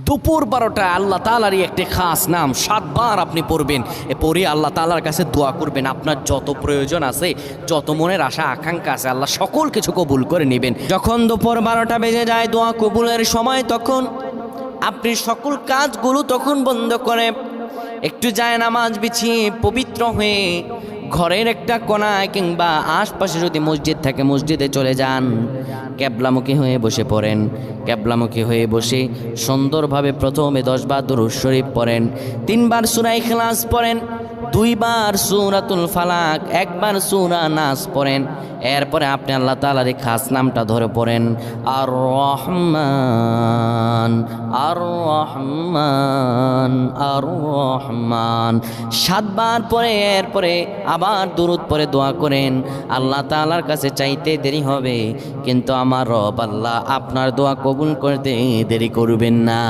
দুপুর 12টায় আল্লাহ তাআলারই একটি খাস নাম 7 বার আপনি পড়বেন। পড়ে আল্লাহ তাআলার কাছে দোয়া করবেন। আপনার যত প্রয়োজন আছে, যত মনের আশা আকাঙ্ক্ষা আছে, আল্লাহ সকল কিছু কবুল করে নেবেন। যখন দুপুর 12টা বেজে যায়, দোয়া কবুলের সময়, তখন আপনি সকল কাজগুলো তখন বন্ধ করে একটু যায় নামাজ বিছিয়ে পবিত্র হয়ে ঘরের একটা কোনায় কিংবা আশপাশে যদি মসজিদ থাকে মসজিদে চলে যান। ক্যাবলামুখী হয়ে বসে পড়েন। ক্যাবলামুখী হয়ে বসে সুন্দরভাবে প্রথমে 10 বার দুরূদ শরীফ পড়েন, 3 বার সূরা ইখলাস পড়েন, 2 বার সূরাতুল ফালাক, 1 বার সূরা নাস পড়েন। এরপরে আপনি আল্লাহ তাআলার এই খাস নামটা ধরে পড়েন, আর রহমান আর রহমান আর রহমান 7 বার পরে এরপরে আবার দুরূদ পড়ে দোয়া করেন। আল্লাহ তাআলার কাছে চাইতে দেরি হবে, কিন্তু আমার রব আল্লাহ আপনার দোয়া কবুল করতে দেরি করবেন না।